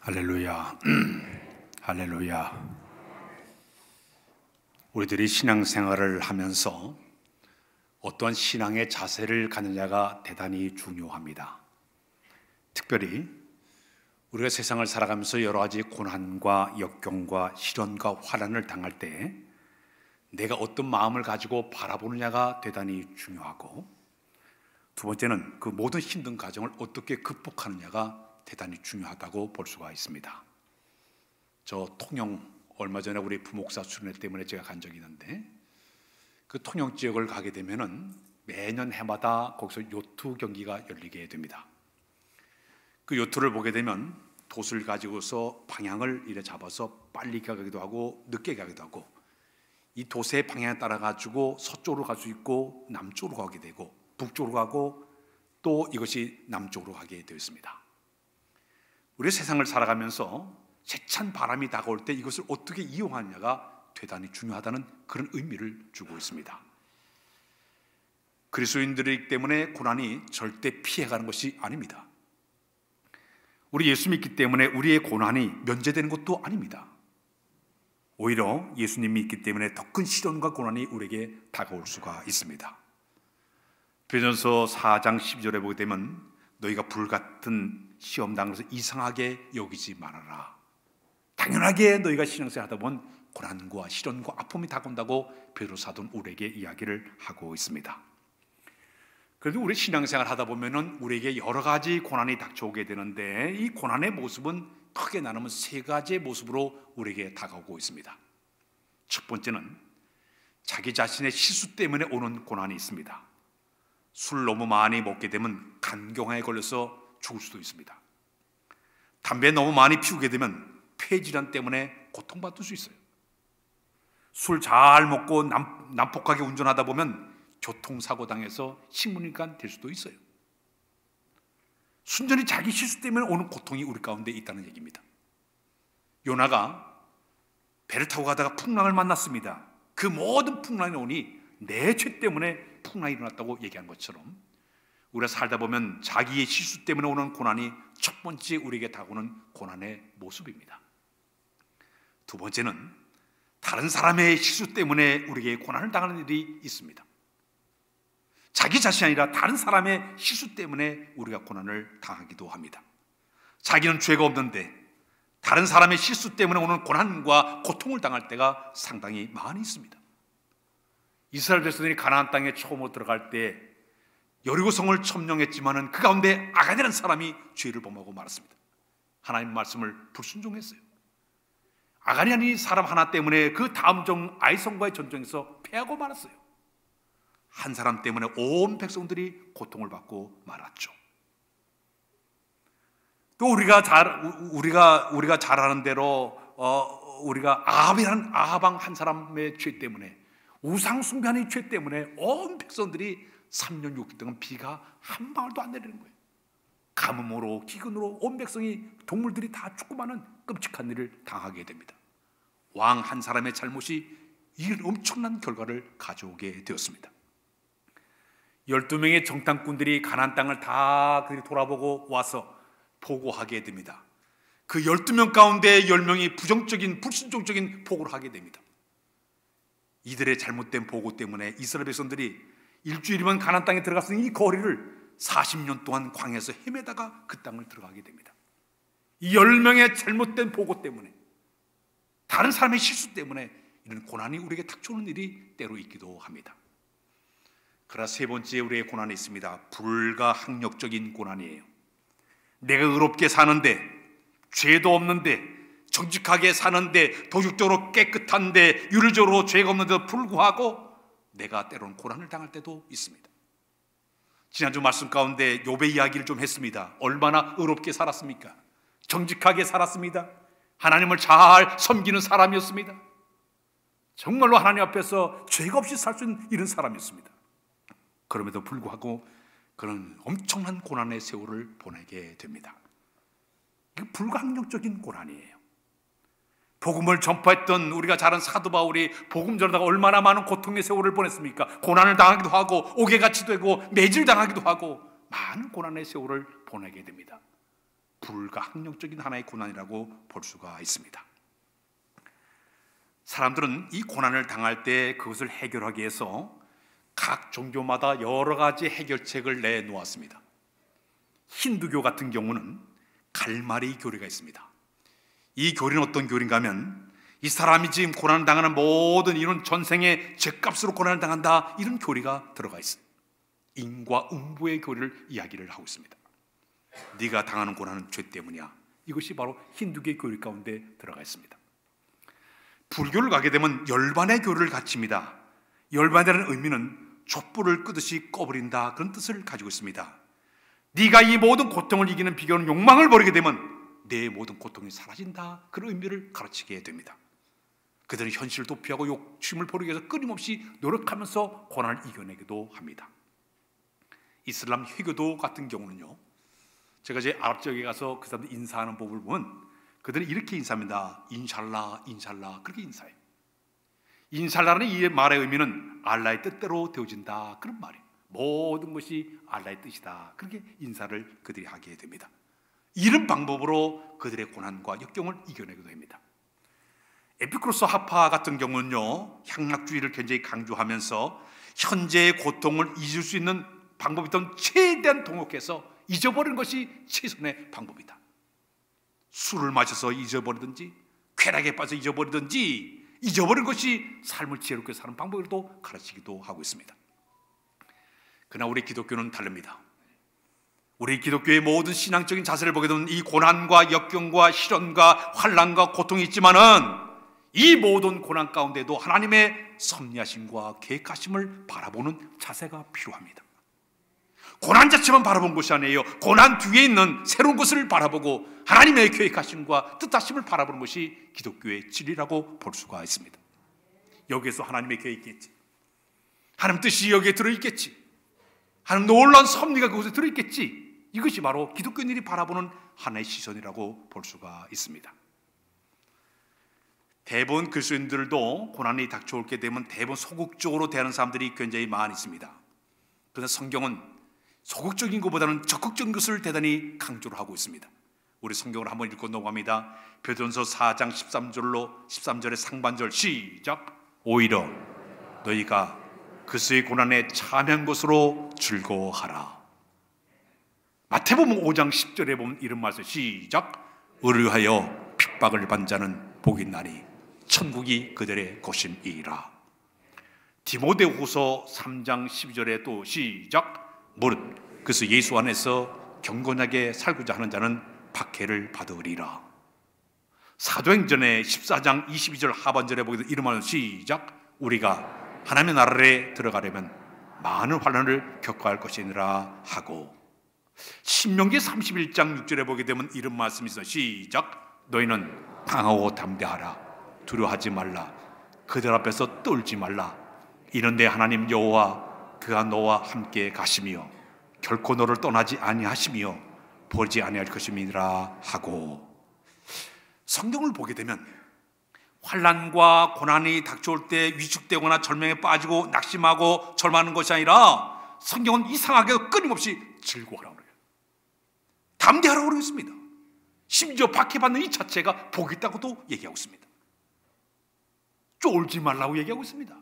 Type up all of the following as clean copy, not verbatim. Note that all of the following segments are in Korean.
할렐루야. 할렐루야. 우리들이 신앙생활을 하면서 어떠한 신앙의 자세를 갖느냐가 대단히 중요합니다. 특별히 우리가 세상을 살아가면서 여러 가지 고난과 역경과 시련과 환난을 당할 때 내가 어떤 마음을 가지고 바라보느냐가 대단히 중요하고, 두 번째는 그 모든 힘든 과정을 어떻게 극복하느냐가 대단히 중요하다고 볼 수가 있습니다. 저 통영, 얼마 전에 우리 부목사 순회 때문에 제가 간 적이 있는데, 그 통영 지역을 가게 되면은 매년 해마다 거기서 요트 경기가 열리게 됩니다. 그 요트를 보게 되면 돛을 가지고서 방향을 이래 잡아서 빨리 가기도 하고 늦게 가기도 하고, 이 돛의 방향에 따라 가지고 서쪽으로 갈 수 있고 남쪽으로 가게 되고 북쪽으로 가고 또 이것이 남쪽으로 가게 되어 있습니다. 우리 세상을 살아가면서 세찬 바람이 다가올 때 이것을 어떻게 이용하느냐가 대단히 중요하다는 그런 의미를 주고 있습니다. 그리스도인들이기 때문에 고난이 절대 피해가는 것이 아닙니다. 우리 예수 믿기 때문에 우리의 고난이 면제되는 것도 아닙니다. 오히려 예수님이 있기 때문에 더 큰 시련과 고난이 우리에게 다가올 수가 있습니다. 베드로전서 4장 12절에 보게 되면 너희가 불같은 시험 당해서 이상하게 여기지 말아라. 당연하게 너희가 신앙생활 하다 보면 고난과 시련과 아픔이 다가온다고 베드로 사도는 우리에게 이야기를 하고 있습니다. 그래도 우리 신앙생활 하다 보면은 우리에게 여러 가지 고난이 닥쳐오게 되는데, 이 고난의 모습은 크게 나누면 세 가지의 모습으로 우리에게 다가오고 있습니다. 첫 번째는 자기 자신의 실수 때문에 오는 고난이 있습니다. 술 너무 많이 먹게 되면 간경화에 걸려서 죽을 수도 있습니다. 담배 너무 많이 피우게 되면 폐질환 때문에 고통받을 수 있어요. 술 잘 먹고 난폭하게 운전하다 보면 교통사고 당해서 식문인간 될 수도 있어요. 순전히 자기 실수 때문에 오는 고통이 우리 가운데 있다는 얘기입니다. 요나가 배를 타고 가다가 풍랑을 만났습니다. 그 모든 풍랑이 오니 내 죄 때문에 풍랑이 일어났다고 얘기한 것처럼, 우리가 살다 보면 자기의 실수 때문에 오는 고난이 첫 번째 우리에게 다가오는 고난의 모습입니다. 두 번째는 다른 사람의 실수 때문에 우리에게 고난을 당하는 일이 있습니다. 자기 자신이 아니라 다른 사람의 실수 때문에 우리가 고난을 당하기도 합니다. 자기는 죄가 없는데 다른 사람의 실수 때문에 오는 고난과 고통을 당할 때가 상당히 많이 있습니다. 이스라엘 백성들이 가나안 땅에 처음으로 들어갈 때 여리고성을 점령했지만은 그 가운데 아간이라는 사람이 죄를 범하고 말았습니다. 하나님 말씀을 불순종했어요. 아간이라는 사람 하나 때문에 그 다음 종 아이성과의 전쟁에서 패하고 말았어요. 한 사람 때문에 온 백성들이 고통을 받고 말았죠. 또 우리가 잘 아는 대로 우리가 아합왕 한 사람의 죄 때문에, 우상 숭배하는 죄 때문에 온 백성들이 3년 6개월 동안 비가 한 방울도 안 내리는 거예요. 가뭄으로 기근으로 온 백성이, 동물들이 다 죽고 마는 끔찍한 일을 당하게 됩니다. 왕 한 사람의 잘못이 이 엄청난 결과를 가져오게 되었습니다. 12명의 정탐꾼들이 가나안 땅을 다 돌아보고 와서 보고하게 됩니다. 그 12명 가운데 10명이 부정적인 불순종적인 보고를 하게 됩니다. 이들의 잘못된 보고 때문에 이스라엘 백성들이 일주일이면 가나안 땅에 들어갔으니 이 거리를 40년 동안 광야에서 헤매다가 그 땅을 들어가게 됩니다. 이 10명의 잘못된 보고 때문에, 다른 사람의 실수 때문에 이런 고난이 우리에게 닥쳐오는 일이 때로 있기도 합니다. 그러나 세 번째 우리의 고난이 있습니다. 불가항력적인 고난이에요. 내가 의롭게 사는데, 죄도 없는데, 정직하게 사는데, 도덕적으로 깨끗한데, 윤리적으로 죄가 없는데도 불구하고 내가 때로는 고난을 당할 때도 있습니다. 지난주 말씀 가운데 욥의 이야기를 좀 했습니다. 얼마나 의롭게 살았습니까? 정직하게 살았습니다. 하나님을 잘 섬기는 사람이었습니다. 정말로 하나님 앞에서 죄가 없이 살 수 있는 이런 사람이었습니다. 그럼에도 불구하고 그런 엄청난 고난의 세월을 보내게 됩니다. 이게 불가항력적인 고난이에요. 복음을 전파했던 우리가 잘 아는 사도 바울이 복음 전하다가 얼마나 많은 고통의 세월을 보냈습니까? 고난을 당하기도 하고 옥에 갇히기도 하고 매질당하기도 하고 많은 고난의 세월을 보내게 됩니다. 불가항력적인 하나의 고난이라고 볼 수가 있습니다. 사람들은 이 고난을 당할 때 그것을 해결하기 위해서 각 종교마다 여러 가지 해결책을 내놓았습니다. 힌두교 같은 경우는 갈마리 교리가 있습니다. 이 교리는 어떤 교리인가 하면 이 사람이 지금 고난을 당하는 모든 이런 전생의 죄값으로 고난을 당한다, 이런 교리가 들어가 있습니다. 인과 응보의 교리를 이야기를 하고 있습니다. 네가 당하는 고난은 죄 때문이야. 이것이 바로 힌두교의 교리 가운데 들어가 있습니다. 불교를 가게 되면 열반의 교리를 갖춥니다. 열반이라는 의미는 촛불을 끄듯이 꺼버린다, 그런 뜻을 가지고 있습니다. 네가 이 모든 고통을 이기는 비결은 욕망을 버리게 되면 내 모든 고통이 사라진다, 그런 의미를 가르치게 됩니다. 그들은 현실을 도피하고 욕심을 버리기 위해서 끊임없이 노력하면서 고난을 이겨내기도 합니다. 이슬람 회교도 같은 경우는요, 제가 제 아랍 지역에 가서 그 사람들 인사하는 법을 보면 그들은 이렇게 인사합니다. 인샬라, 인샬라, 그렇게 인사해요. 인샬라는 이 말의 의미는 알라의 뜻대로 되어진다, 그런 말이에요. 모든 것이 알라의 뜻이다, 그렇게 인사를 그들이 하게 됩니다. 이런 방법으로 그들의 고난과 역경을 이겨내기도 합니다. 에피쿠로스 하파 같은 경우는요, 향락주의를 굉장히 강조하면서 현재의 고통을 잊을 수 있는 방법이던 최대한 동역해서 잊어버리는 것이 최선의 방법이다. 술을 마셔서 잊어버리든지 쾌락에 빠져 잊어버리든지 잊어버리는 것이 삶을 지혜롭게 사는 방법으로도 가르치기도 하고 있습니다. 그러나 우리 기독교는 다릅니다. 우리 기독교의 모든 신앙적인 자세를 보게 되면 이 고난과 역경과 시련과 환난과 고통이 있지만은 이 모든 고난 가운데도 하나님의 섭리하심과 계획하심을 바라보는 자세가 필요합니다. 고난 자체만 바라본 것이 아니에요. 고난 뒤에 있는 새로운 것을 바라보고 하나님의 계획하심과 뜻하심을 바라보는 것이 기독교의 진리라고 볼 수가 있습니다. 여기에서 하나님의 계획이 있겠지, 하나님 뜻이 여기에 들어있겠지, 하나님 놀라운 섭리가 그곳에 들어있겠지, 이것이 바로 기독교인들이 바라보는 하나의 시선이라고 볼 수가 있습니다. 대부분 그리스도인들도 고난이 닥쳐오게 되면 대부분 소극적으로 대하는 사람들이 굉장히 많이 있습니다. 그런데 성경은 소극적인 것보다는 적극적인 것을 대단히 강조를 하고 있습니다. 우리 성경을 한번 읽고 넘어갑니다. 베드로전서 4장 13절의 상반절 시작. 오히려 너희가 그리스도의 고난에 참여한 것으로 즐거워하라. 마태복음 5장 10절에 보면 이런 말씀 시작. 의뢰하여 핍박을 받는 자는 복이 있나니 천국이 그들의 것임이라. 디모데후서 3장 12절에 또 시작. 무릇 그래서 예수 안에서 경건하게 살고자 하는 자는 박해를 받으리라. 사도행전의 14장 22절 하반절에 보게 되면 이런 말은 시작. 우리가 하나님의 나라에 들어가려면 많은 환난을 겪어야 할 것이니라 하고, 신명기 31장 6절에 보게 되면 이런 말씀이 있어 시작. 너희는 강하고 담대하라. 두려워하지 말라. 그들 앞에서 떨지 말라. 이런데 하나님 여호와 그가 너와 함께 가시며 결코 너를 떠나지 아니하시며 버리지 아니할 것임이니라 하고, 성경을 보게 되면 환난과 고난이 닥쳐올 때 위축되거나 절망에 빠지고 낙심하고 절망하는 것이 아니라 성경은 이상하게 끊임없이 즐거워하라고 그래요. 담대하라고 그러고 있습니다. 심지어 박해받는 이 자체가 복이 있다고도 얘기하고 있습니다. 쫄지 말라고 얘기하고 있습니다.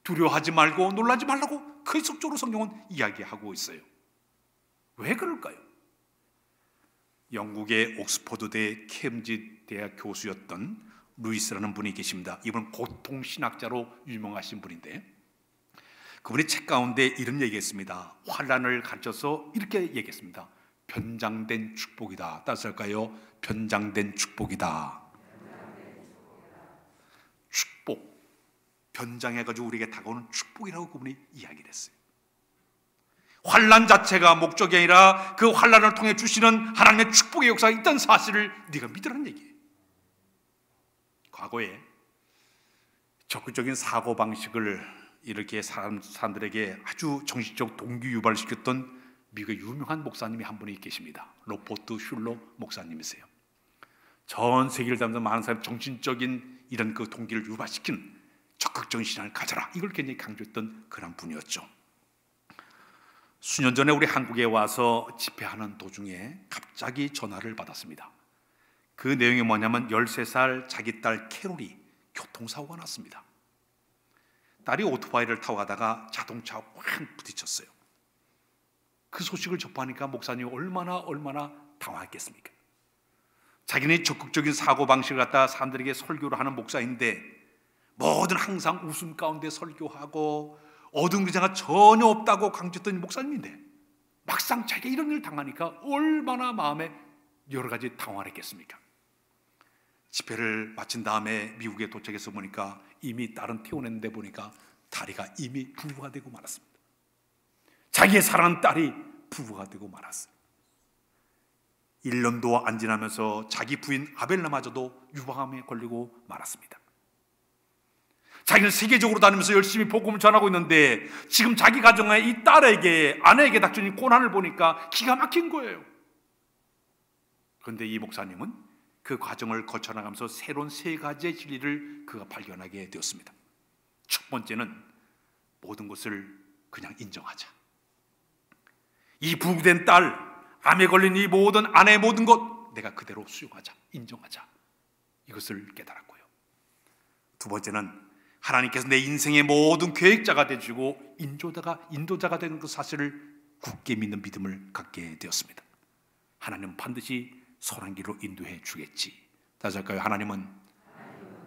두려워하지 말고 놀라지 말라고 계속적으로 성경은 이야기하고 있어요. 왜 그럴까요? 영국의 옥스퍼드대 캠브리지 대학 교수였던 루이스라는 분이 계십니다. 이분은 고통신학자로 유명하신 분인데, 그분이 책 가운데 이런 얘기했습니다. 환난을 가르쳐서 이렇게 얘기했습니다. 변장된 축복이다. 따라서 할까요? 변장된 축복이다. 축복, 변장해가지고 우리에게 다가오는 축복이라고 그분이 이야기를 했어요. 환난 자체가 목적이 아니라 그 환난을 통해 주시는 하나님의 축복의 역사가 있다는 사실을 네가 믿으라는 얘기예요. 과거에 적극적인 사고방식을 이렇게 사람들에게 아주 정신적 동기유발을 시켰던 미국의 유명한 목사님이 한 분이 계십니다. 로버트 슐러 목사님이세요. 전 세계를 다니면서 많은 사람이 정신적인 이런 그 동기를 유발시킨 적극적인 신앙을 가져라, 이걸 굉장히 강조했던 그런 분이었죠. 수년 전에 우리 한국에 와서 집회하는 도중에 갑자기 전화를 받았습니다. 그 내용이 뭐냐면 13살 자기 딸 캐롤이 교통사고가 났습니다. 딸이 오토바이를 타고 가다가 자동차와 확 부딪혔어요. 그 소식을 접하니까 목사님이 얼마나 당황했겠습니까? 자기는 적극적인 사고방식을 갖다 사람들에게 설교를 하는 목사인데 뭐든 항상 웃음 가운데 설교하고 어두운 그자가 전혀 없다고 강조했던 목사님인데 막상 자기가 이런 일을 당하니까 얼마나 마음에 여러 가지 당황을 했겠습니까? 집회를 마친 다음에 미국에 도착해서 보니까 이미 딸은 태어났는데 보니까 다리가 이미 부부가 되고 말았습니다. 자기의 사랑하는 딸이 부부가 되고 말았어요. 1년도 안 지나면서 자기 부인 아벨라마저도 유방암에 걸리고 말았습니다. 자기는 세계적으로 다니면서 열심히 복음을 전하고 있는데 지금 자기 가정에 이 딸에게 아내에게 닥친 고난을 보니까 기가 막힌 거예요. 그런데 이 목사님은 그 과정을 거쳐나가면서 새로운 3가지의 진리를 그가 발견하게 되었습니다. 첫 번째는 모든 것을 그냥 인정하자. 이 부부된 딸, 암에 걸린 이 모든 아내의 모든 것 내가 그대로 수용하자, 인정하자. 이것을 깨달았고요. 두 번째는 하나님께서 내 인생의 모든 계획자가 되시고 인도자가 되는 그 사실을 굳게 믿는 믿음을 갖게 되었습니다. 하나님은 반드시 선한 길로 인도해 주겠지. 다시 할까요? 하나님은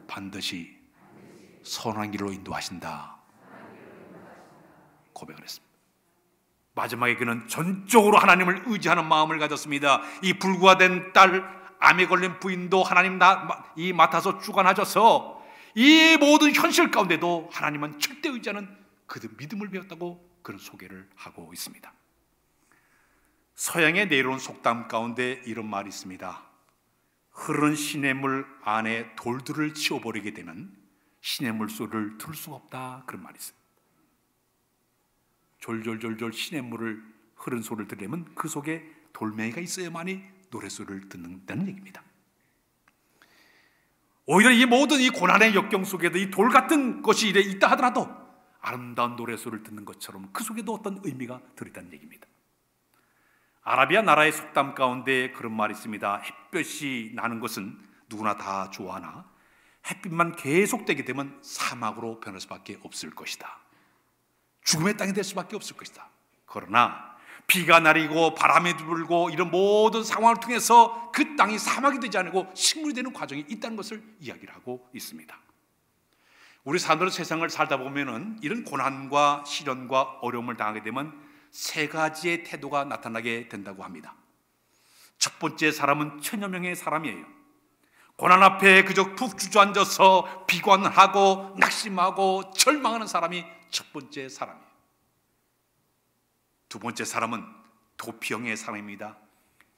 반드시 선한 길로 인도하신다. 고백을 했습니다. 마지막에 그는 전적으로 하나님을 의지하는 마음을 가졌습니다. 이 불구화된 딸, 암에 걸린 부인도 하나님 이 맡아서 주관하셔서 이 모든 현실 가운데도 하나님은 절대 의지하는 그 믿음을 배웠다고 그런 소개를 하고 있습니다. 서양의 내려온 속담 가운데 이런 말이 있습니다. 흐르는 시냇물 안에 돌들을 치워버리게 되면 시냇물 소리를 들을 수가 없다. 그런 말이 있습니다. 졸졸졸졸 시냇물을 흐르는 소리를 들으려면 그 속에 돌멩이가 있어야만이 노래소리를 듣는다는 얘기입니다. 오히려 이 모든 이 고난의 역경 속에도 이 돌 같은 것이 있다 하더라도 아름다운 노래소리를 듣는 것처럼 그 속에도 어떤 의미가 들어있다는 얘기입니다. 아라비아 나라의 속담 가운데 그런 말이 있습니다. 햇볕이 나는 것은 누구나 다 좋아하나 햇빛만 계속되게 되면 사막으로 변할 수밖에 없을 것이다. 죽음의 땅이 될 수밖에 없을 것이다. 그러나 비가 내리고 바람이 불고 이런 모든 상황을 통해서 그 땅이 사막이 되지 않고 식물이 되는 과정이 있다는 것을 이야기를 하고 있습니다. 우리 사람들은 세상을 살다 보면은 이런 고난과 시련과 어려움을 당하게 되면 3가지의 태도가 나타나게 된다고 합니다. 첫 번째 사람은 천여 명의 사람이에요. 고난 앞에 그저 푹 주저앉아서 비관하고 낙심하고 절망하는 사람이 첫 번째 사람이에요. 두 번째 사람은 도피형의 사람입니다.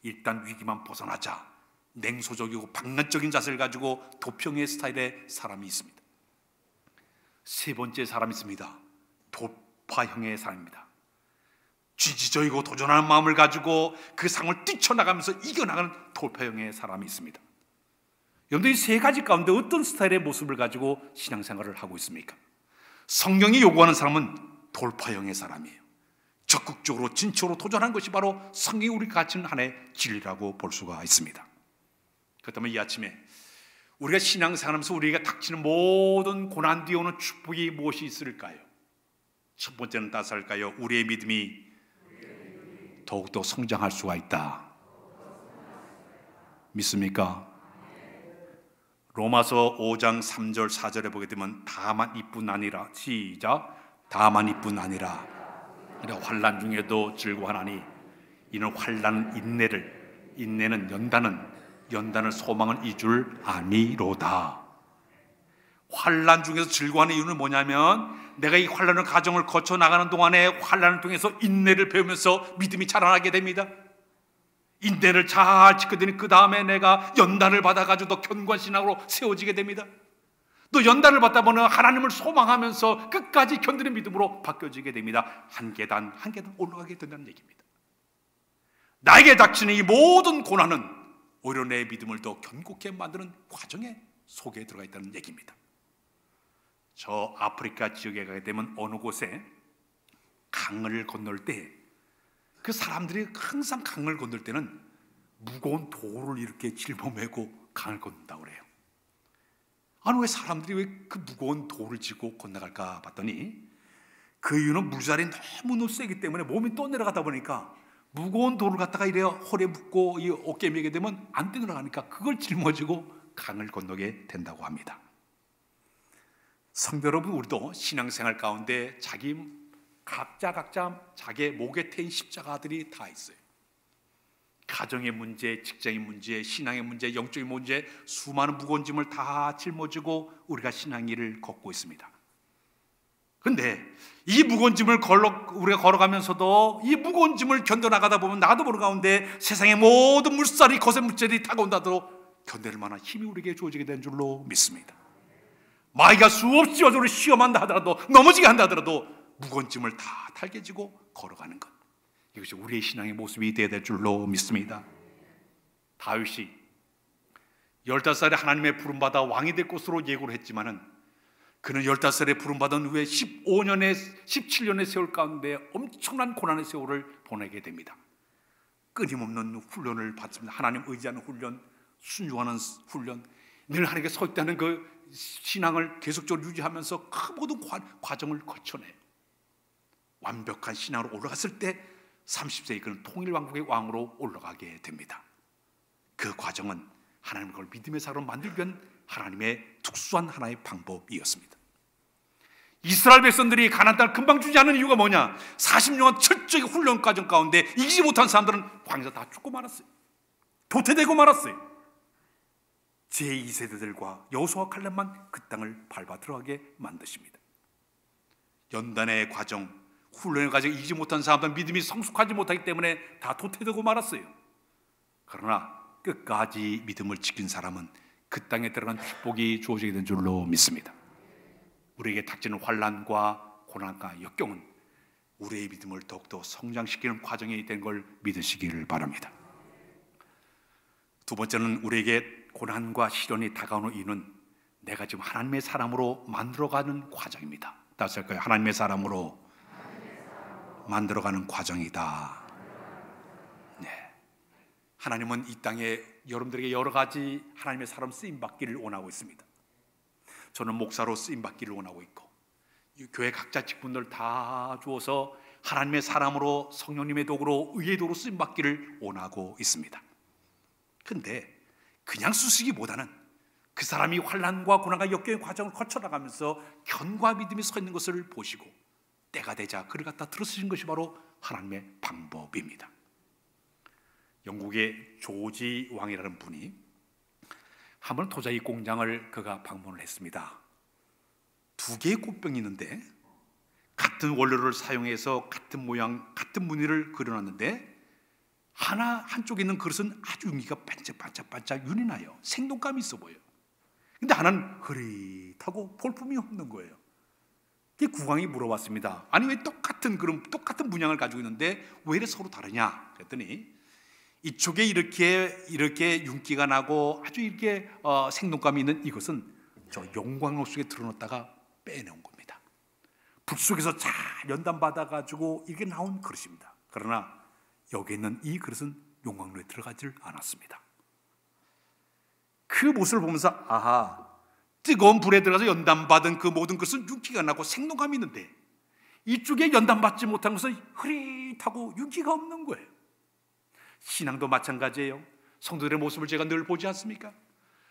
일단 위기만 벗어나자 냉소적이고 방관적인 자세를 가지고 도피형의 스타일의 사람이 있습니다. 세 번째 사람이 있습니다. 돌파형의 사람입니다. 지지저이고 도전하는 마음을 가지고 그 상황을 뛰쳐나가면서 이겨나가는 돌파형의 사람이 있습니다. 여러분들 이 3가지 가운데 어떤 스타일의 모습을 가지고 신앙생활을 하고 있습니까? 성경이 요구하는 사람은 돌파형의 사람이에요. 적극적으로 진취로 도전하는 것이 바로 성경이 우리 가르치는 하나의 진리라고 볼 수가 있습니다. 그렇다면 이 아침에 우리가 신앙생활하면서 우리가 닥치는 모든 고난 뒤에 오는 축복이 무엇이 있을까요? 첫 번째는 따스할까요? 우리의 믿음이 더욱더 성장할 수가 있다. 믿습니까? 로마서 5장 3절 4절에 보게 되면 다만 이뿐 아니라 시작 다만 이뿐 아니라 환난 중에도 즐거워하나니 이는 환난은 인내를 인내는 연단을 소망은 이줄 아니로다. 환난 중에서 즐거워하는 이유는 뭐냐면 내가 이 환난의 과정을 거쳐 나가는 동안에 환난을 통해서 인내를 배우면서 믿음이 자라나게 됩니다. 인내를 잘 지켜드니 그 다음에 내가 연단을 받아가지고 더 견고한 신앙으로 세워지게 됩니다. 또 연단을 받다 보면 하나님을 소망하면서 끝까지 견디는 믿음으로 바뀌어지게 됩니다. 한 계단 한 계단 올라가게 된다는 얘기입니다. 나에게 닥치는 이 모든 고난은 오히려 내 믿음을 더 견고하게 만드는 과정에 속에 들어가 있다는 얘기입니다. 저 아프리카 지역에 가게 되면 어느 곳에 강을 건널 때 그 사람들이 항상 강을 건널 때는 무거운 돌을 이렇게 짊어매고 강을 건넌다고 그래요. 아니 왜 사람들이 왜 그 무거운 돌을 쥐고 건너갈까 봤더니 그 이유는 물살이 너무 세기 때문에 몸이 또 내려가다 보니까 무거운 돌을 갖다가 이래 허리에 묶고 이 어깨에 매게 되면 안 뛰어나가니까 그걸 짊어지고 강을 건너게 된다고 합니다. 성도 여러분, 우리도 신앙생활 가운데 각자 자기의 목에 태인 십자가들이 다 있어요. 가정의 문제, 직장의 문제, 신앙의 문제, 영적인 문제, 수많은 무거운 짐을 다 짊어지고 우리가 신앙길을 걷고 있습니다. 그런데 이 무거운 짐을 우리가 걸어가면서도 이 무거운 짐을 견뎌나가다 보면 나도 모르는 가운데 세상의 모든 물살이 거센 물질이 다가온다도 견딜 만한 힘이 우리에게 주어지게 된 줄로 믿습니다. 마귀가 수없이 우리를 시험한다 하더라도, 넘어지게 한다 하더라도 무거운 짐을 다 달게 지고 걸어가는 것, 이것이 우리의 신앙의 모습이 되어야 될 줄로 믿습니다. 다윗이 15살에 하나님의 부름받아 왕이 될 것으로 예고를 했지만은 그는 15살에 부름받은 후에 17년의 세월 가운데 엄청난 고난의 세월을 보내게 됩니다. 끊임없는 훈련을 받습니다. 하나님 의지하는 훈련, 순종하는 훈련, 늘 하나님께 서 있다는 그 신앙을 계속적으로 유지하면서 그 모든 과정을 거쳐내요. 완벽한 신앙으로 올라갔을 때 30세에 그는 통일왕국의 왕으로 올라가게 됩니다. 그 과정은 하나님의 그걸 믿음의 사람으로 만들기 위한 하나님의 특수한 하나의 방법이었습니다. 이스라엘 백성들이 가나안 땅을 금방 주지 않는 이유가 뭐냐? 40년간 철저히 훈련 과정 가운데 이기지 못한 사람들은 광야에서 다 죽고 말았어요. 도태되고 말았어요. 제2세대들과 여호수아와 칼렙만 그 땅을 밟아 들어가게 만드십니다. 연단의 과정, 훈련의 과정 이기지 못한 사람들은 믿음이 성숙하지 못하기 때문에 다 도태되고 말았어요. 그러나 끝까지 믿음을 지킨 사람은 그 땅에 들어간 축복이 주어지게 된 줄로 믿습니다. 우리에게 닥치는 환난과 고난과 역경은 우리의 믿음을 더욱더 성장시키는 과정이 된 걸 믿으시기를 바랍니다. 두 번째는 우리에게 고난과 시련이 다가오는 이유는 내가 지금 하나님의 사람으로 만들어가는 과정입니다. 다시 할까요? 하나님의 사람으로 만들어가는 과정이다. 네. 하나님은 이 땅에 여러분들에게 여러 가지 하나님의 사람 쓰임받기를 원하고 있습니다. 저는 목사로 쓰임받기를 원하고 있고, 교회 각자 직분들 다 주어서 하나님의 사람으로 성령님의 도구로 의의 도구로 쓰임받기를 원하고 있습니다. 그런데 그냥 쓰시기보다는 그 사람이 환난과 고난과 역경의 과정을 거쳐나가면서 견고한 믿음이 서 있는 것을 보시고 때가 되자 그를 갖다 들어쓰신 것이 바로 하나님의 방법입니다. 영국의 조지 왕이라는 분이 한번 도자기 공장을 그가 방문을 했습니다. 2개의 꽃병이 있는데 같은 원료를 사용해서 같은 모양, 같은 무늬를 그려놨는데 한쪽에 있는 그릇은 아주 윤기가 반짝반짝 윤이 나요. 생동감이 있어 보여요. 근데 하나는 흐릿하고 볼품이 없는 거예요. 국왕이 물어봤습니다. 아니 왜 똑같은 문양을 가지고 있는데 왜 이렇게 서로 다르냐? 그랬더니 이쪽에 이렇게 윤기가 나고 아주 이렇게 생동감이 있는 이것은 저 용광로 속에 들어놓다가 빼내온 겁니다. 불 속에서 잘 연단받아가지고 이게 나온 그릇입니다. 그러나 여기 있는 이 그릇은 용광로에 들어가질 않았습니다. 그 모습을 보면서 아하, 뜨거운 불에 들어가서 연단받은 그 모든 것은 윤기가 나고 생동감이 있는데 이쪽에 연단받지 못한 것은 흐릿하고 윤기가 없는 거예요. 신앙도 마찬가지예요. 성도들의 모습을 제가 늘 보지 않습니까?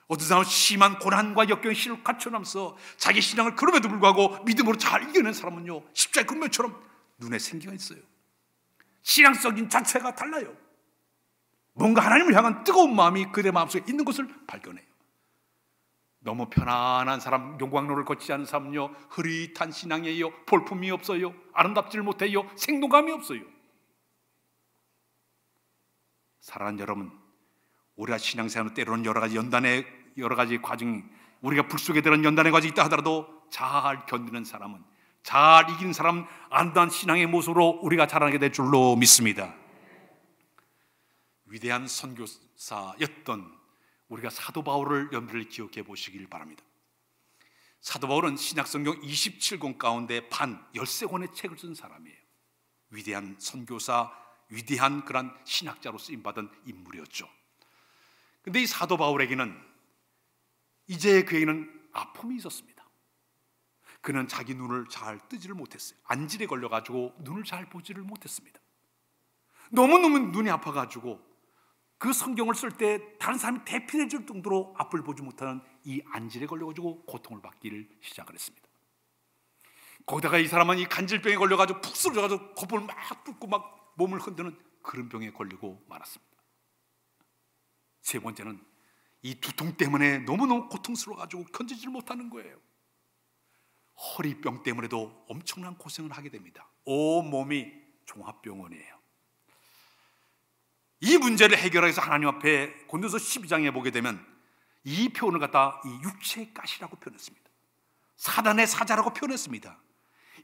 어떤 사람은 심한 고난과 역경의 시를 갖춰나면서 자기 신앙을 그럼에도 불구하고 믿음으로 잘 이겨낸 사람은요, 십자가의 근면처럼 눈에 생기가 있어요. 신앙적인 자체가 달라요. 뭔가 하나님을 향한 뜨거운 마음이 그들의 마음속에 있는 것을 발견해요. 너무 편안한 사람, 용광로를 거치지 않은 사람은요, 흐릿한 신앙이에요. 볼품이 없어요. 아름답지를 못해요. 생동감이 없어요. 사랑하는 여러분, 우리가 신앙생활로 때로는 여러 가지 과정이, 우리가 불 속에 들어간 연단의 과정이 있다 하더라도 잘 견디는 사람은, 잘 이기는 사람은 아름다운 신앙의 모습으로 우리가 자라나게 될 줄로 믿습니다. 위대한 선교사였던 우리가 사도 바울을 연배를 기억해 보시길 바랍니다. 사도 바울은 신약성경 27권 가운데 반 13권의 책을 쓴 사람이에요. 위대한 선교사, 위대한 그런 신학자로 쓰임받은 인물이었죠. 근데 이 사도 바울에게는 이제 그에게는 아픔이 있었습니다. 그는 자기 눈을 잘 뜨지를 못했어요. 안질에 걸려가지고 눈을 잘 보지를 못했습니다. 너무너무 눈이 아파가지고 그 성경을 쓸 때 다른 사람이 대필해 줄 정도로 앞을 보지 못하는 이 안질에 걸려가지고 고통을 받기를 시작을 했습니다. 거기다가 이 사람은 이 간질병에 걸려가지고 푹 쓰러져가지고 거품을 막 붓고 막 몸을 흔드는 그런 병에 걸리고 말았습니다. 세 번째는 이 두통 때문에 너무너무 고통스러워가지고 견디질 못하는 거예요. 허리병 때문에도 엄청난 고생을 하게 됩니다. 온 몸이 종합병원이에요. 이 문제를 해결하기 위해서 하나님 앞에 고린도서 12장에 보게 되면 이 표현을 갖다 이 육체의 가시라고 표현했습니다. 사단의 사자라고 표현했습니다.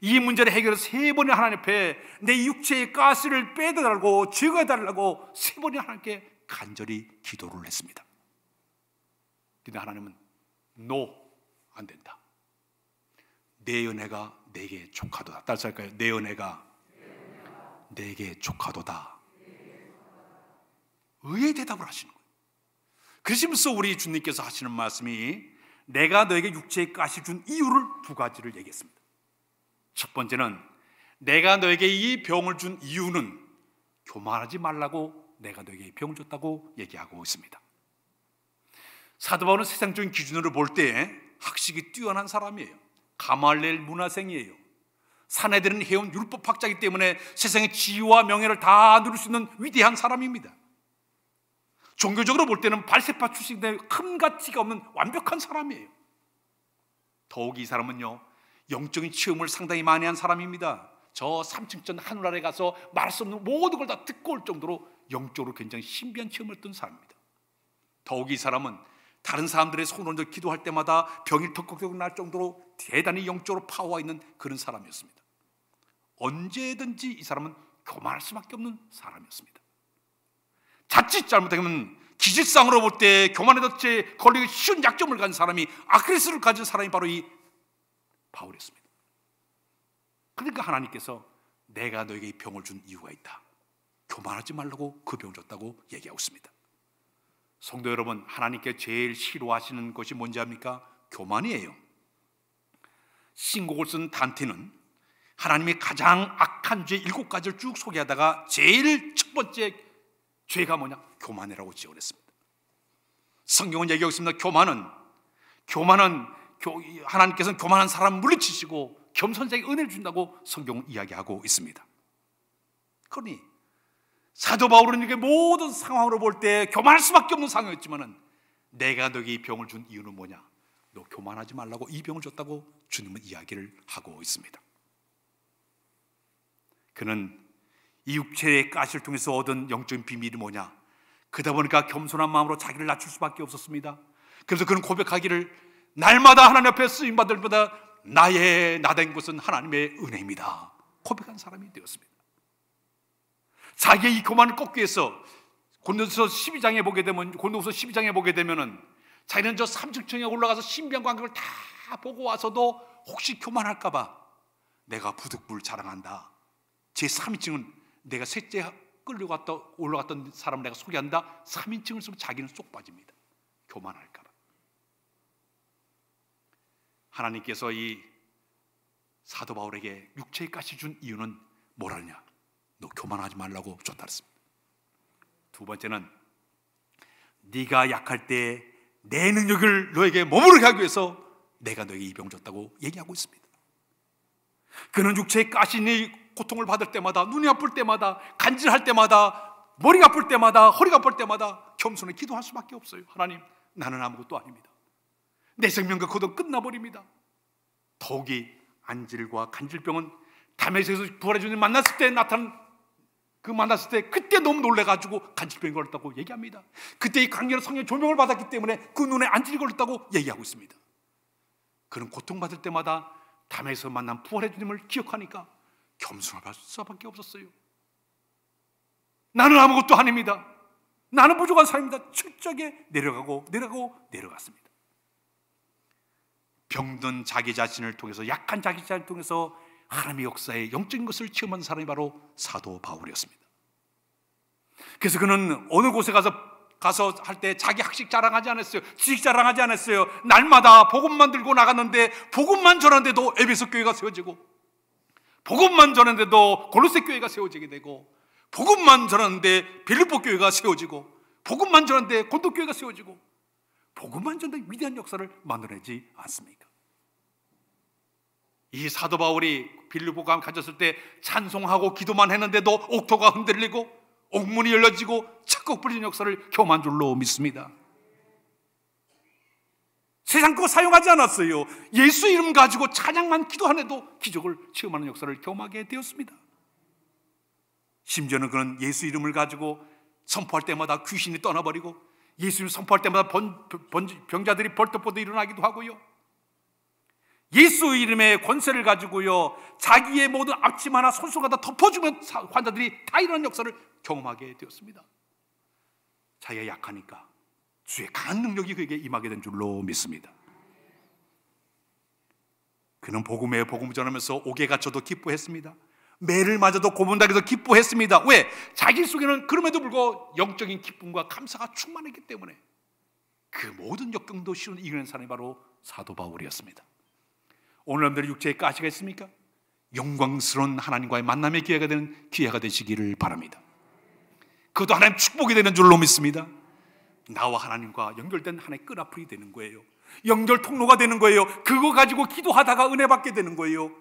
이 문제를 해결해서 세 번이나 하나님 앞에 내 육체의 가시를 빼달라고 제거해달라고 세 번이나 하나님께 간절히 기도를 했습니다. 근데 하나님은 안 된다. 내 은혜가 내게 족하도다. 따라서 할까요? 내 은혜가 내게 족하도다. 의의 대답을 하시는 거예요. 그러시면서 우리 주님께서 하시는 말씀이 내가 너에게 육체의 가시 준 이유를 두 가지를 얘기했습니다. 첫 번째는 내가 너에게 이 병을 준 이유는 교만하지 말라고 내가 너에게 이 병을 줬다고 얘기하고 있습니다. 사도 바울은 세상적인 기준으로 볼 때 학식이 뛰어난 사람이에요. 가말리엘 문화생이에요. 사내들은 해온 율법학자이기 때문에 세상의 지위와 명예를 다 누릴 수 있는 위대한 사람입니다. 종교적으로 볼 때는 발세파 출신인데 큰 가치가 없는 완벽한 사람이에요. 더욱 이 사람은요, 영적인 체험을 상당히 많이 한 사람입니다. 저 3층전 하늘 아래 가서 말할 수 없는 모든 걸 다 듣고 올 정도로 영적으로 굉장히 신비한 체험을 했던 사람입니다. 더욱 이 사람은 다른 사람들의 손을 기도할 때마다 병이 덜컥덜컥 날 정도로 대단히 영적으로 파워가 있는 그런 사람이었습니다. 언제든지 이 사람은 교만할 수밖에 없는 사람이었습니다. 자칫 잘못하면 기질상으로 볼 때 교만의 덫에 걸리기 쉬운 약점을 가진 사람이 아킬레스를 가진 사람이 바로 이 바울이었습니다. 그러니까 하나님께서 내가 너에게 이 병을 준 이유가 있다. 교만하지 말라고 그 병을 줬다고 얘기하고 있습니다. 성도 여러분, 하나님께 제일 싫어하시는 것이 뭔지 압니까? 교만이에요. 신곡을 쓴 단테는 하나님의 가장 악한 죄 7가지를 쭉 소개하다가 제일 첫 번째 죄가 뭐냐? 교만이라고 지어을 했습니다. 성경은 얘기하고 있습니다. 교만은 하나님께서는 교만한 사람 물리치시고 겸손한 자에게 은혜를 준다고 성경은 이야기하고 있습니다. 그러니 사도 바울은 이렇게 모든 상황으로 볼 때 교만할 수밖에 없는 상황이었지만은 내가 너에게 이 병을 준 이유는 뭐냐? 너 교만하지 말라고 이 병을 줬다고 주님은 이야기를 하고 있습니다. 그는 이 육체의 가시를 통해서 얻은 영적인 비밀이 뭐냐? 그러다 보니까 겸손한 마음으로 자기를 낮출 수밖에 없었습니다. 그래서 그는 고백하기를 날마다 하나님 앞에 쓰임받을 때마다 나의 나된 것은 하나님의 은혜입니다. 고백한 사람이 되었습니다. 자기의 이 교만을 꺾기 위해서 고린도서 12장에 보게 되면은 자기는 저 3층에 올라가서 신비한 광경을 다 보고 와서도 혹시 교만할까봐 내가 부득불 자랑한다. 제 3인칭은 내가 셋째 올라갔던 사람을 내가 소개한다. 3인칭을 쓰면 자기는 쏙 빠집니다. 교만할까봐. 하나님께서 이 사도 바울에게 육체의 가시 준 이유는 뭐라냐? 너 교만하지 말라고 줬다 그랬습니다. 두 번째는 네가 약할 때 내 능력을 너에게 머무르게 하기 위해서 내가 너에게 이 병을 줬다고 얘기하고 있습니다. 그는 육체의 가시니 고통을 받을 때마다, 눈이 아플 때마다, 간질할 때마다, 머리가 아플 때마다, 허리가 아플 때마다 겸손히 기도할 수밖에 없어요. 하나님, 나는 아무것도 아닙니다. 내 생명과 고통 끝나버립니다. 더욱이 안질과 간질병은 다메섹에서 부활의 주님 만났을 때 만났을 때 그때 너무 놀래가지고 간질병이 걸렸다고 얘기합니다. 그때 이 강렬한 성령의 조명을 받았기 때문에 그 눈에 안질이 걸렸다고 얘기하고 있습니다. 그는 고통받을 때마다 담에서 만난 부활의 주님을 기억하니까 겸손할 수밖에 없었어요. 나는 아무것도 아닙니다. 나는 부족한 사람입니다. 철저하게 내려갔습니다. 병든 자기 자신을 통해서, 약한 자기 자신을 통해서 하나님의 역사의 영적인 것을 체험한 사람이 바로 사도 바울이었습니다. 그래서 그는 어느 곳에 가서 할 때 자기 학식 자랑하지 않았어요. 지식 자랑하지 않았어요. 날마다 복음만 들고 나갔는데, 복음만 전하는데도 에베소 교회가 세워지고, 복음만 전하는데도 골로새 교회가 세워지게 되고, 복음만 전하는데 빌립보 교회가 세워지고, 복음만 전하는데 곤도 교회가 세워지고, 복음만 전하는데 위대한 역사를 만들어내지 않습니까? 이 사도 바울이 빌립보가 가졌을 때 찬송하고 기도만 했는데도 옥토가 흔들리고 옥문이 열려지고 착곡 불린 역사를 경험한 줄로 믿습니다. 세상 거 사용하지 않았어요. 예수 이름 가지고 찬양만 기도하는데도 기적을 체험하는 역사를 경험하게 되었습니다. 심지어는 그는 예수 이름을 가지고 선포할 때마다 귀신이 떠나버리고, 예수 이름 선포할 때마다 병자들이 벌떡벌떡 일어나기도 하고요, 예수 이름의 권세를 가지고요 자기의 모든 악침 하나 손수가 다 덮어주면 환자들이 다 일어나는 역사를 경험하게 되었습니다. 자기가 약하니까 주의 강한 능력이 그에게 임하게 된 줄로 믿습니다. 그는 복음에 복음 전하면서 옥에 갇혀도 기뻐했습니다. 매를 맞아도 고문당해도 기뻐했습니다. 왜? 자기 속에는 그럼에도 불구하고 영적인 기쁨과 감사가 충만했기 때문에 그 모든 역경도 쉬운 이겨낸 사람이 바로 사도 바울이었습니다. 오늘 여러분들의 육체에 가시가 있습니까? 영광스러운 하나님과의 만남의 기회가 되는 기회가 되시기를 바랍니다. 그것도 하나님 축복이 되는 줄로 믿습니다. 나와 하나님과 연결된 하나의 끈앞이 되는 거예요. 연결 통로가 되는 거예요. 그거 가지고 기도하다가 은혜 받게 되는 거예요.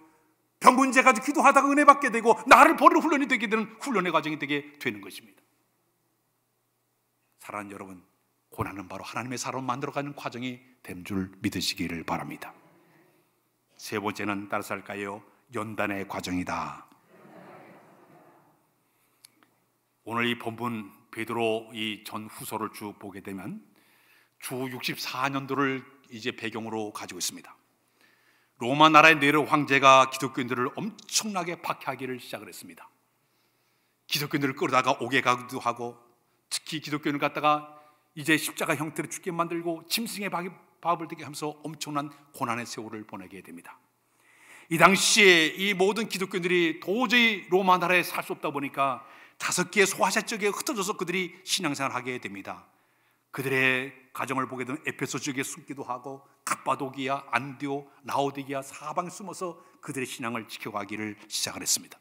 병 문제 가지고 기도하다가 은혜 받게 되고 나를 버리는 훈련이 되게 되는 훈련의 과정이 되게 되는 것입니다. 사랑하는 여러분, 고난은 바로 하나님의 사람을 만들어가는 과정이 된 줄 믿으시기를 바랍니다. 세 번째는 따라서 할까요? 연단의 과정이다. 오늘 이 본문 베드로 이 전 후서를 쭉 보게 되면 주 64년도를 이제 배경으로 가지고 있습니다. 로마 나라의 네로 황제가 기독교인들을 엄청나게 박해하기를 시작을 했습니다. 기독교인들을 끌어다가 옥에 가기도 하고, 특히 기독교인을 갖다가 이제 십자가 형태로 죽게 만들고 짐승의 밥을 되게 하면서 엄청난 고난의 세월을 보내게 됩니다. 이 당시에 이 모든 기독교인들이 도저히 로마 나라에 살 수 없다 보니까 5개의 소아시아 지역에 흩어져서 그들이 신앙생활을 하게 됩니다. 그들의 가정을 보게 되면 에페소 지역에 숨기도 하고 갑바도기아, 안디오, 라오디게아 사방에 숨어서 그들의 신앙을 지켜가기를 시작을 했습니다.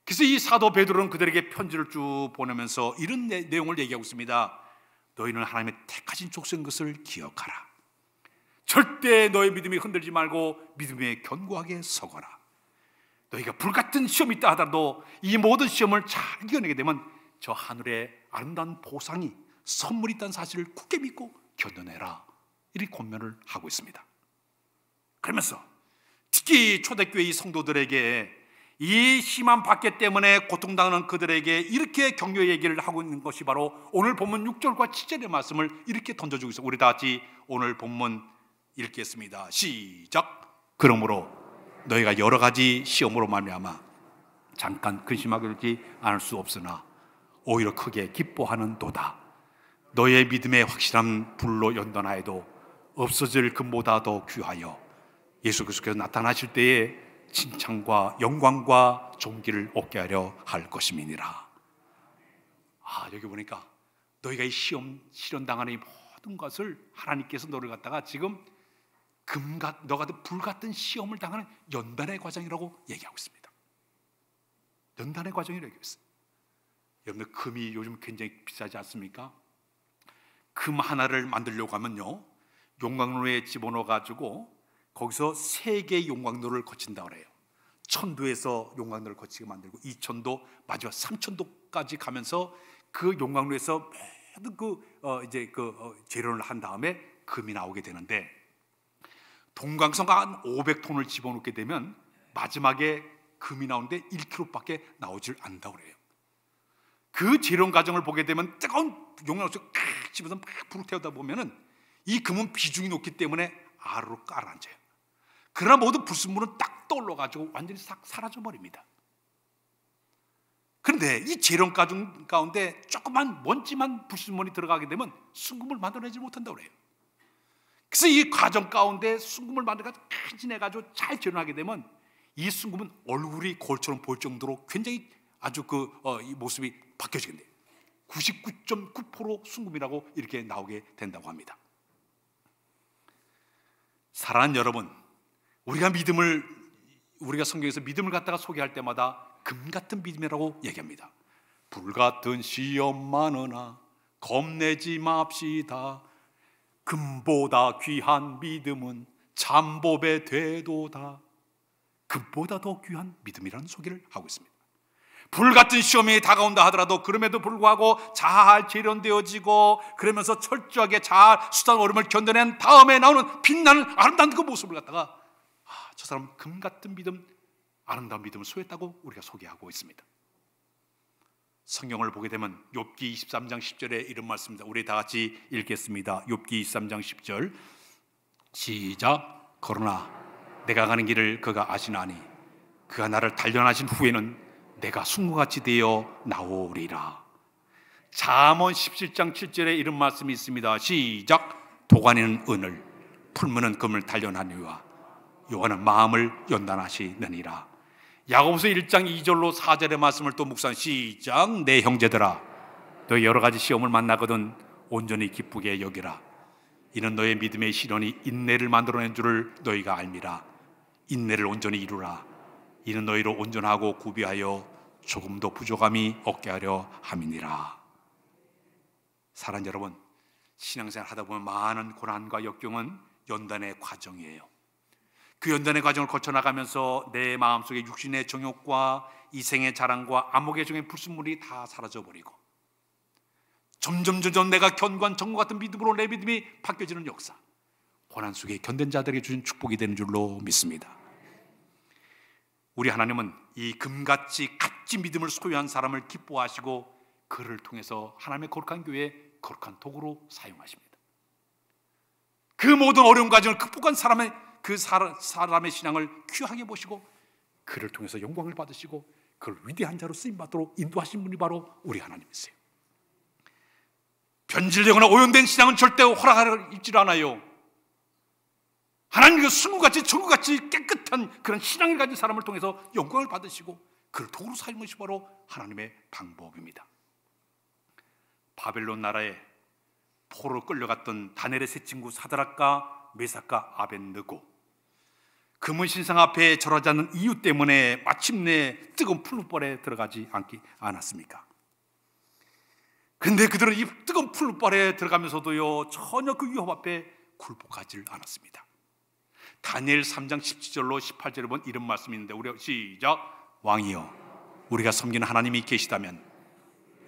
그래서 이 사도 베드로는 그들에게 편지를 쭉 보내면서 이런 내용을 얘기하고 있습니다. 너희는 하나님의 택하신 족속인 것을 기억하라. 절대 너의 믿음이 흔들지 말고 믿음에 견고하게 서거라. 너희가 불같은 시험이 있다 하더라도 이 모든 시험을 잘 이겨내게 되면 저 하늘에 아름다운 보상이, 선물이 있다는 사실을 굳게 믿고 견뎌내라. 이렇게 권면을 하고 있습니다. 그러면서 특히 초대교회 이 성도들에게 이 심한 박해 때문에 고통당하는 그들에게 이렇게 격려 얘기를 하고 있는 것이 바로 오늘 본문 6절과 7절의 말씀을 이렇게 던져주고 있어요. 우리 다 같이 오늘 본문 읽겠습니다. 시작. 그러므로 너희가 여러 가지 시험으로 말미암아 잠깐 근심하게 되지 않을 수 없으나 오히려 크게 기뻐하는도다. 너의 믿음의 확실한 불로 연단하여도 없어질 금보다 더 귀하여 예수 그리스도께서 나타나실 때에 칭찬과 영광과 존귀를 얻게 하려 할 것임이니라. 여기 보니까 너희가 이 실현당하는 이 모든 것을 하나님께서 너를 갖다가 지금 너 같은 불 같은 시험을 당하는 연단의 과정이라고 얘기하고 있습니다. 연단의 과정이라고 얘기하고 있어요. 여러분들 금이 요즘 굉장히 비싸지 않습니까? 금 하나를 만들려고 하면요 용광로에 집어넣어 가지고 거기서 3개의 용광로를 거친다고 그래요. 1000도에서 용광로를 거치게 만들고 2000도, 마지막 3000도까지 가면서 그 용광로에서 모든 재련을 한 다음에 금이 나오게 되는데, 동광석가 한 500톤을 집어넣게 되면 마지막에 금이 나오는데 1kg밖에 나오질 않는다고 그래요. 그 재련 과정을 보게 되면 뜨거운 용광로에서 집어서 막 불을 태우다 보면은 이 금은 비중이 높기 때문에 아래로 깔아앉아요. 그러나 모든 불순물은 딱 떠올라가지고 완전히 싹 사라져버립니다. 그런데 이 재련 과정 가운데 조그만 먼지만 불순물이 들어가게 되면 순금을 만들어내지 못한다고 그래요. 그래서 이 과정 가운데 순금을 만들어가지고 간진해가지고 잘 재련하게 되면 이 순금은 얼굴이 거울처럼 보일 정도로 굉장히 아주 이 모습이 바뀌어지게 돼요. 99.9% 순금이라고 이렇게 나오게 된다고 합니다. 사랑하는 여러분, 우리가 성경에서 믿음을 갖다가 소개할 때마다 금 같은 믿음이라고 얘기합니다. 불같은 시험 많으나 겁내지 맙시다. 금보다 귀한 믿음은 잠복에 되도다. 금보다 더 귀한 믿음이라는 소개를 하고 있습니다. 불같은 시험이 다가온다 하더라도 그럼에도 불구하고 잘 재련되어지고 그러면서 철저하게 잘 수단 어려움을 견뎌낸 다음에 나오는 빛나는 아름다운 그 모습을 갖다가 저 사람은 금 같은 믿음, 아름다운 믿음을 소유했다고 우리가 소개하고 있습니다. 성경을 보게 되면 욥기 23장 10절에 이런 말씀입니다. 우리 다 같이 읽겠습니다. 욥기 23장 10절 시작. 그러나 내가 가는 길을 그가 아시나니 그가 나를 단련하신 후에는 내가 숭고같이 되어 나오리라. 잠언 17장 7절에 이런 말씀이 있습니다. 시작. 도가니는 은을, 풀무는 금을 단련하니와 여호와는 마음을 연단하시느니라. 야고보서 1장 2절로 4절의 말씀을 또 묵상. 시작. 내 형제들아, 너 여러 가지 시험을 만나거든 온전히 기쁘게 여기라. 이는 너의 믿음의 시련이 인내를 만들어낸 줄을 너희가 알미라. 인내를 온전히 이루라. 이는 너희를 온전하고 구비하여 조금도 부족함이 없게 하려 함이니라. 사랑하는 여러분, 신앙생활 하다 보면 많은 고난과 역경은 연단의 과정이에요. 그 연단의 과정을 거쳐나가면서 내 마음속에 육신의 정욕과 이생의 자랑과 암흑의 종의 불순물이 다 사라져버리고 점점 내가 견고한 정과 같은 믿음으로 내 믿음이 바뀌어지는 역사, 고난 속에 견딘 자들에게 주신 축복이 되는 줄로 믿습니다. 우리 하나님은 이 금같이 값진 믿음을 소유한 사람을 기뻐하시고 그를 통해서 하나님의 거룩한 교회에 거룩한 도구로 사용하십니다. 그 모든 어려운 과정을 극복한 사람의 신앙을 귀하게 보시고 그를 통해서 영광을 받으시고 그를 위대한 자로 쓰임받도록 인도하신 분이 바로 우리 하나님이세요. 변질되거나 오염된 신앙은 절대 허락을 입질 않아요. 하나님께서 순금같이 정금같이 깨끗한 그런 신앙을 가진 사람을 통해서 영광을 받으시고 그를 도구로 사용하시 바로 하나님의 방법입니다. 바벨론 나라에 포로로 끌려갔던 다니엘의 세 친구 사드락과 메삭과 아벳느고, 금은 신상 앞에 절하지 않는 이유 때문에 마침내 뜨거운 풀무벌에 들어가지 않았습니까? 그런데 그들은 이 뜨거운 풀무벌에 들어가면서도요 전혀 그 위협 앞에 굴복하지 않았습니다. 다니엘 3장 17절로 18절에 보면 이런 말씀이 있는데 우리 시작. 왕이여, 우리가 섬기는 하나님이 계시다면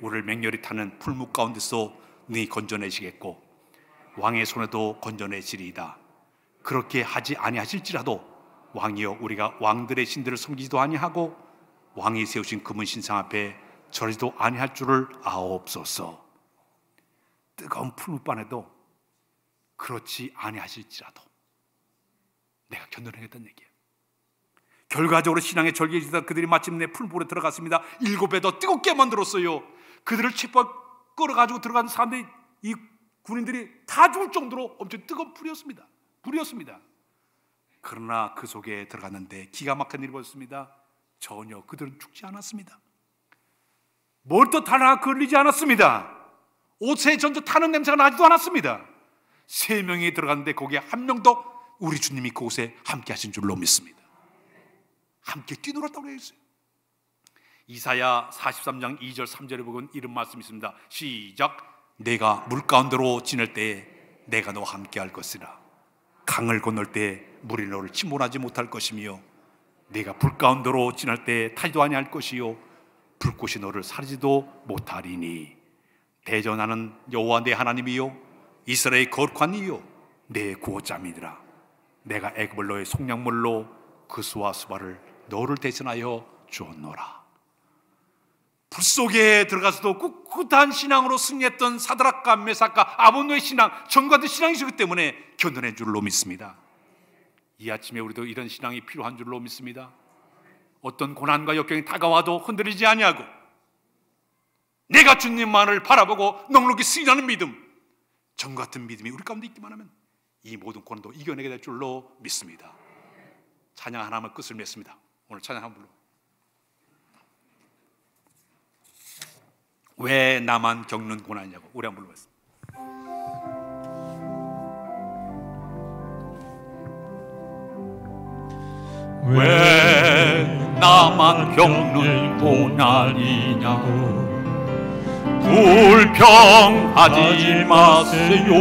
우리를 맹렬히 타는 풀무 가운데서 능히 건져내시겠고 왕의 손에도 건져내시리이다. 그렇게 하지 아니하실지라도 왕이여, 우리가 왕들의 신들을 섬기지도 아니하고 왕이 세우신 금은 신상 앞에 절하지도 아니할 줄을 아옵소서. 뜨거운 풀무반에도 그렇지 아니하실지라도 내가 견뎌내겠다는 얘기예요. 결과적으로 신앙의 절개지다 그들이 마침내 풀무불에 들어갔습니다. 7배 더 뜨겁게 만들었어요. 그들을 체포 끌어가지고 들어간 사람들이, 이 군인들이 다 죽을 정도로 엄청 뜨거운 불이었습니다. 그러나 그 속에 들어갔는데 기가 막힌 일이 벌어졌습니다. 전혀 그들은 죽지 않았습니다. 뭘 또 하나 걸리지 않았습니다. 옷에 전혀 타는 냄새가 나지도 않았습니다. 3명이 들어갔는데 거기에 1명도 우리 주님이 그곳에 함께 하신 줄로 믿습니다. 함께 뛰놀았다고 되어 있어요. 이사야 43장 2절 3절에 보면 이런 말씀이 있습니다. 시작. 내가 물 가운데로 지날 때에 내가 너와 함께 할 것이라. 강을 건널 때 물이 너를 침몰하지 못할 것이며 내가 불 가운데로 지날 때에 타지도 아니할 것이요 불꽃이 너를 사르지도 못하리니 대전하는 여호와 내 하나님이요 이스라엘의 거룩한 이요 내 구원자이니라. 내가 애굽을 너의 속량물로 그 수와 수발을 너를 대신하여 주었노라. 불 속에 들어가서도 꿋꿋한 신앙으로 승리했던 사드락과 메삭과 아벳느고의 신앙, 정과된 신앙이시기 때문에 견뎌낸 줄로 믿습니다. 이 아침에 우리도 이런 신앙이 필요한 줄로 믿습니다. 어떤 고난과 역경이 다가와도 흔들리지 아니하고 내가 주님만을 바라보고 넉넉히 승리하는 믿음, 정 같은 믿음이 우리 가운데 있기만 하면 이 모든 고난도 이겨내게 될 줄로 믿습니다. 찬양 하나만 끝을 맺습니다. 오늘 찬양 한 불로 왜 나만 겪는 고난이냐고 우리 한번 불러봤습니다. 왜 나만 겪는 고난이냐고 불평하지 마세요.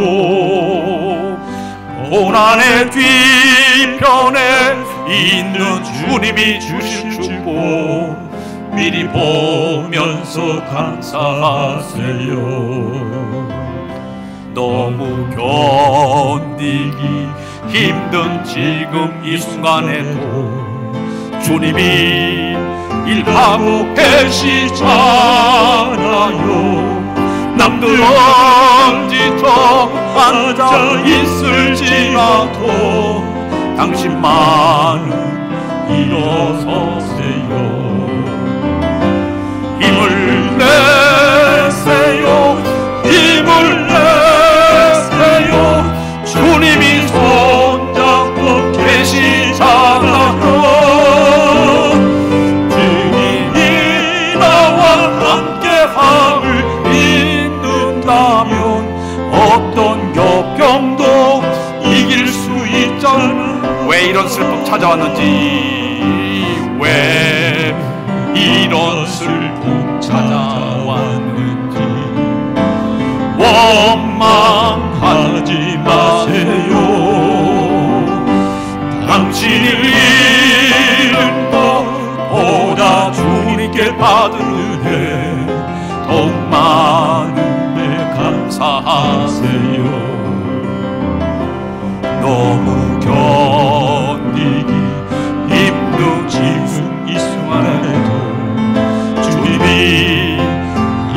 고난의 뒤편에 있는 주님이 주실 축복 미리 보면서 감사하세요. 너무 견디기 힘든 지금 이 순간에도 주님이 일하고 계시잖아요. 남들은 지쳐 앉아 있을지라도 당신만은 일어서세요. 힘을 내세요. 힘을 내세요. 주님이 손잡고 계시잖아요. 주님이 나와 함께함을 믿는다면 어떤 역경도 이길 수 있잖아. 왜 이런 슬픔 찾아왔는지, 왜 이런 슬픔 찾아왔는지 원망하지 마세요. 당신이 잃은 것보다 주님께 받은 은혜 더욱 많음에 감사하세요. 너무 견디기 힘든 지금 이 순간에도 주님이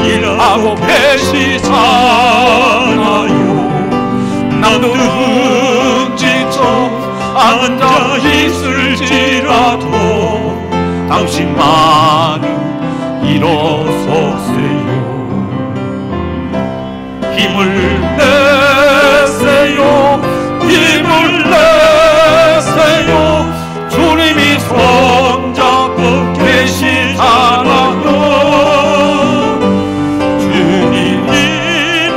일하고 계시잖아요. 남들은 지쳐 앉아 있을지라도 당신만은 일어서세요. 힘을 내세요. 힘을 내세요. 주님이 손잡고 계시잖아요. 주님이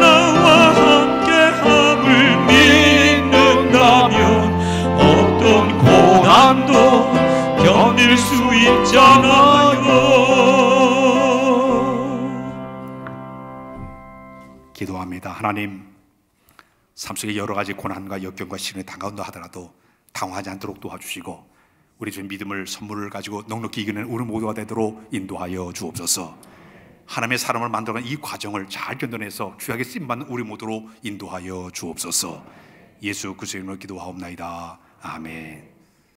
나와 함께함을 믿는다면 어떤 고난도 견딜 수 있잖아요. 기도합니다. 하나님, 삶 속에 여러 가지 고난과 역경과 시련에 당한다 하더라도 당황하지 않도록 도와주시고 우리 주 믿음을 선물을 가지고 넉넉히 이기는 우리 모두가 되도록 인도하여 주옵소서. 하나님의 사람을 만들어가는 이 과정을 잘 견뎌내서 귀하게 쓰임받는 우리 모두로 인도하여 주옵소서. 예수 그리스도의 이름으로 기도하옵나이다. 아멘.